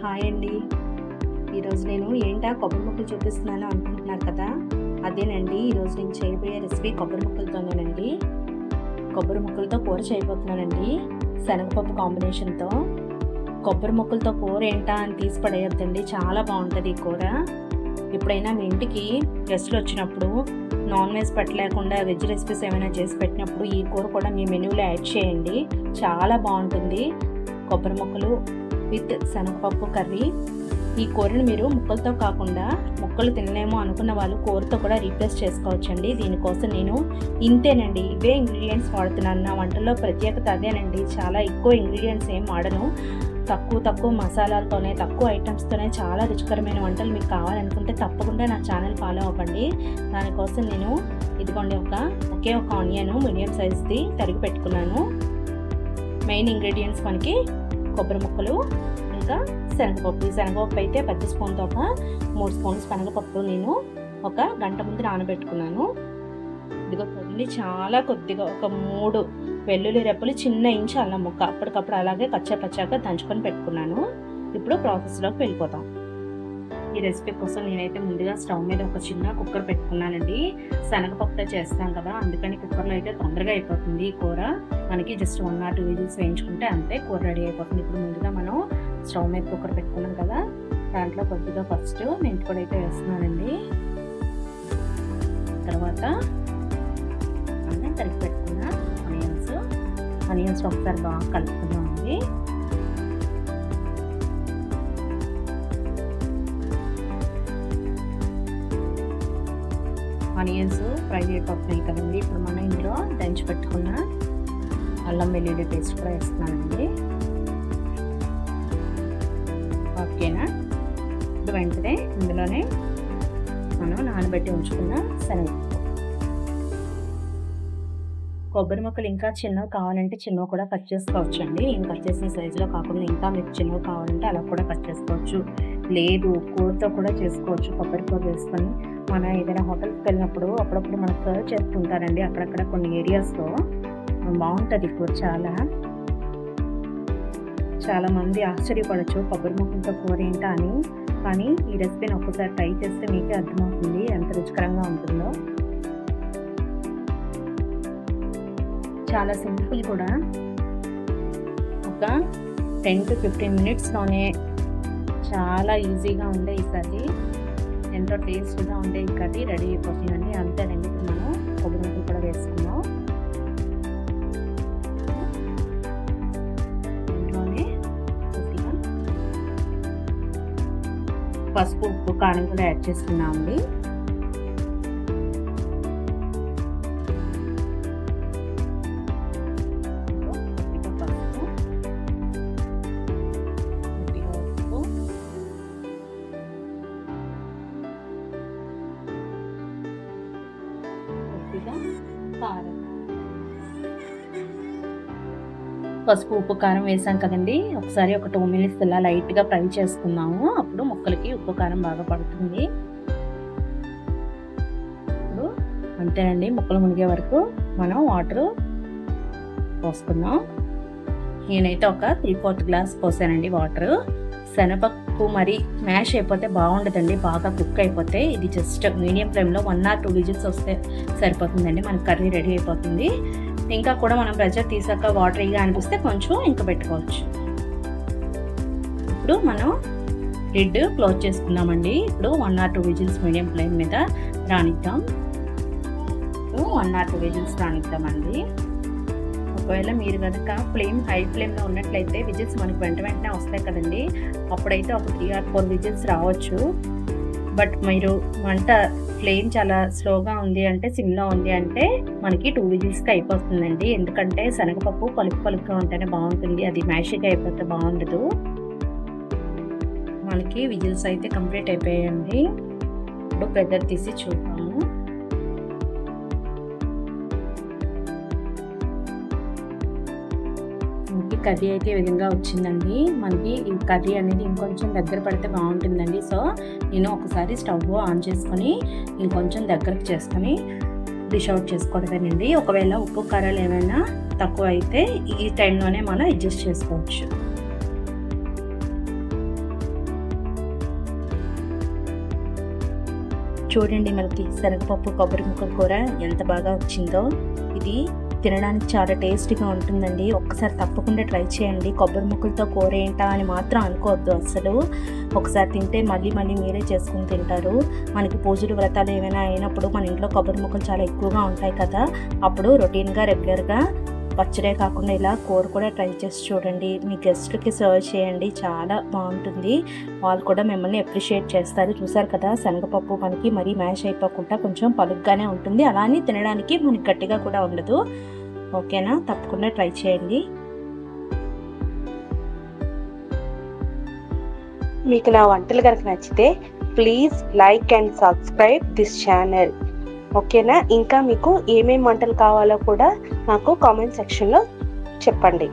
Hi అండి. ఈరోజు నేను ఏంటా కొబ్బరి ముక్కలు చూపిస్తున్నాను అనుకుంటున్నారు కదా, అదేనండి. ఈరోజు నేను చేయబోయే రెసిపీ కొబ్బరి ముక్కలతోనేనండి. కొబ్బరి ముక్కలతో కూర చేయబోతున్నానండి, శనగపప్పు కాంబినేషన్తో. కొబ్బరి ముక్కలతో కూర ఏంటా అని తీసి పడేయద్దండి, చాలా బాగుంటుంది ఈ కూర. ఎప్పుడైనా మీ ఇంటికి గెస్ట్లు వచ్చినప్పుడు నాన్ వెజ్ పెట్టలేకుండా వెజ్ రెసిపీస్ ఏమైనా చేసి పెట్టినప్పుడు ఈ కూర కూడా మీ మెనూలో యాడ్ చేయండి, చాలా బాగుంటుంది. కొబ్బరి ముక్కలు విత్ శనగపప్పు కర్రీ. ఈ కూరని మీరు ముక్కలతో కాకుండా, ముక్కలు తినలేమో అనుకున్న వాళ్ళు కూరతో కూడా రీప్లేస్ చేసుకోవచ్చండి. దీనికోసం నేను ఇంతేనండి, ఇవే ఇంగ్రీడియంట్స్ వాడుతున్నాను. నా వంటల్లో ప్రత్యేకత అదేనండి. చాలా ఎక్కువ ఇంగ్రీడియంట్స్ ఏం వాడను. తక్కువ మసాలాలతోనే, తక్కువ ఐటమ్స్తోనే చాలా రుచికరమైన వంటలు మీకు కావాలనుకుంటే తప్పకుండా నా ఛానల్ ఫాలో అవ్వండి. దానికోసం నేను ఇదిగోండి ఒకే ఒక ఆనియన్ మీడియం సైజ్ది తరిగి పెట్టుకున్నాను. మెయిన్ ఇంగ్రీడియంట్స్ మనకి కొబ్బరి ముక్కలు, ఇంకా శనగపప్పు. శనగపప్పు అయితే పెద్ద స్పూన్తో 3 స్పూన్స్ శనగపప్పు నేను ఒక గంట ముందు నానబెట్టుకున్నాను. ఇదిగో చూడండి, చాలా కొద్దిగా ఒక 3 వెల్లుల్లి రెప్పలు, చిన్న ఇంచు అల్లం ముక్క అప్పటికప్పుడు అలాగే పచ్చాగా దంచుకొని పెట్టుకున్నాను. ఇప్పుడు ప్రాసెస్లోకి వెళ్ళిపోతాం. ఈ రెసిపీ కోసం నేనైతే ముందుగా స్టవ్ మీద ఒక చిన్న కుక్కర్ పెట్టుకున్నానండి. శనగపప్పుతో చేస్తాం కదా, అందుకని కుక్కర్లో అయితే తొందరగా అయిపోతుంది ఈ కూర. మనకి జస్ట్ 1 or 2 విజిల్స్ వేయించుకుంటే అంతే, కూర రెడీ అయిపోతుంది. ఇప్పుడు ముందుగా మనం స్టవ్ మీద కుక్కర్ పెట్టుకున్నాం కదా, దాంట్లో కొద్దిగా ఫస్ట్ మెంతిపొడి అయితే వేస్తున్నానండి. తర్వాత కలిపి పెట్టుకున్న ఆనియన్స్ ఒకసారి బాగా కలుపుకున్నామండి. ఆనియన్స్ ఫ్రై అయిపోతున్నాయి కదండి. ఇప్పుడు మనం ఇందులో దంచి పెట్టుకున్న అల్లం వెల్లుల్లి పేస్ట్ కూడా వేస్తున్నానండి. ఓకేనా? ఇప్పుడు వెంటనే ఇందులోనే మనం నానబెట్టి ఉంచుకున్న శనగపప్పు. కొబ్బరి ముక్కలు ఇంకా చిన్నవి కావాలంటే చిన్నవి కూడా కట్ చేసుకోవచ్చండి. నేను కట్ చేసిన సైజులో కాకుండా ఇంకా మీకు చిన్నవి కావాలంటే అలా కూడా కట్ చేసుకోవచ్చు. లేదు, కూరతో కూడా చేసుకోవచ్చు. కొబ్బరి కూర వేసుకొని మన ఏదైనా హోటల్కి వెళ్ళినప్పుడు అప్పుడప్పుడు మనకు సర్వ్ చేస్తుంటారండి అక్కడక్కడ కొన్ని ఏరియాస్లో. బాగుంటుంది కూర. చాలా మంది ఆశ్చర్యపడచ్చు కొబ్బరి ముక్కలతో కూర ఏంటా అని. కానీ ఈ రెసిపీని ఒక్కసారి ట్రై చేస్తే మీకే అర్థమవుతుంది ఎంత రుచికరంగా ఉంటుందో. చాలా సింపుల్ కూడా. ఒక 10 to 15 మినిట్స్లోనే చాలా ఈజీగా ఉండే ఈ కర్రీ, ఎంతో టేస్ట్గా ఉండే ఈ కర్రీ రెడీ అయిపోతుందండి. అంతేనండి. ఇప్పుడు మనం కొబ్బరి ముక్కలు కూడా వేసుకుందాం. ఇంట్లోనే కొద్దిగా పసుపు, ఉప్పు, కారం కూడా యాడ్ చేసుకున్నామండి. పసుపు, ఉప్పు, కారం వేసాం కదండి. ఒకసారి ఒక 2 minutes ఇలా లైట్గా ఫ్రై చేసుకుందాము. అప్పుడు ముక్కలకి ఉప్పు కారం బాగా పడుతుంది. ఇప్పుడు అంతేనండి, ముక్కలు మునిగే వరకు మనం వాటర్ పోసుకుందాం. నేనైతే ఒక 3/4 గ్లాస్ పోసానండి వాటర్. శనగపప్పు మరి మ్యాష్ అయిపోతే బాగుండదండి, బాగా కుక్ అయిపోతే. ఇది జస్ట్ మీడియం ఫ్లేమ్లో 1 or 2 విజిల్స్ వస్తే సరిపోతుందండి, మన కర్రీ రెడీ అయిపోతుంది. ఇంకా కూడా మనం ప్రెషర్ తీసాక వాటరీగా అనిపిస్తే కొంచెం ఇంకా పెట్టుకోవచ్చు. ఇప్పుడు మనం లిడ్ క్లోజ్ చేసుకుందామండి. ఇప్పుడు 1 or 2 విజిల్స్ మీడియం ఫ్లేమ్ మీద రానిద్దాం. 1 or 2 విజిల్స్ రానిద్దామండి. ఒకవేళ మీరు కనుక హై ఫ్లేమ్లో ఉన్నట్లయితే విజిల్స్ మనకు వెంటనే వస్తాయి కదండి, అప్పుడైతే ఒక 3 or 4 విజిల్స్ రావచ్చు. బట్ మీరు వంట ఫ్లేమ్ చాలా స్లోగా ఉంది అంటే, సిమ్లో ఉంది అంటే మనకి 2 విజిల్స్కి అయిపోతుందండి. ఎందుకంటే శనగపప్పు పలుకుగా ఉంటేనే బాగుంటుంది, అది మ్యాషిగా అయిపోతే బాగుండదు. మనకి విజిల్స్ అయితే కంప్లీట్ అయిపోయాయండి. ఇప్పుడు ప్రెషర్ తీసి చూద్దాము. కర్రీ అయితే ఈ విధంగా వచ్చిందండి. మనకి ఈ కర్రీ అనేది ఇంకొంచెం దగ్గర పడితే బాగుంటుందండి. సో నేను ఒకసారి స్టవ్ ఆన్ చేసుకొని ఇంకొంచెం దగ్గరకు చేసుకొని డిష్ అవుట్ చేసుకోవడమేనండి. ఒకవేళ ఉప్పు కారాలు ఏమైనా తక్కువ అయితే ఈ టైంలోనే మనం అడ్జస్ట్ చేసుకోవచ్చు. చూడండి మనకి శనగపప్పు కొబ్బరి ముక్కల కూర ఎంత బాగా వచ్చిందో. ఇది తినడానికి చాలా టేస్టీగా ఉంటుందండి. ఒక్కసారి తప్పకుండా ట్రై చేయండి. కొబ్బరి ముక్కలతో కూర ఏంటా అని మాత్రం అనుకోవద్దు అసలు. ఒకసారి తింటే మళ్ళీ మళ్ళీ మీరే చేసుకుని తింటారు. మనకి పూజలు వ్రతాలు ఏమైనా అయినప్పుడు మన ఇంట్లో కొబ్బరి ముక్కలు చాలా ఎక్కువగా ఉంటాయి కదా, అప్పుడు రొటీన్గా రెగ్యులర్గా పచ్చడే కాకుండా ఇలా కూర కూడా ట్రై చేసి చూడండి. మీ గెస్ట్లకి సర్వ్ చేయండి, చాలా బాగుంటుంది. వాళ్ళు కూడా మిమ్మల్ని అప్రిషియేట్ చేస్తారు. చూసారు కదా, శనగపప్పు మనకి మరీ మ్యాష్ అయిపోకుండా కొంచెం పలుగ్గానే ఉంటుంది, అలానే తినడానికి మనకి గట్టిగా కూడా ఉండదు. ఓకేనా, తప్పకుండా ట్రై చేయండి. మీకు నా వంటలు కనుక నచ్చితే please like and subscribe this channel. ఓకేనా, ఇంకా మీకు ఏమేమి వంటలు కావాలో కూడా నాకు కామెంట్ సెక్షన్లో చెప్పండి.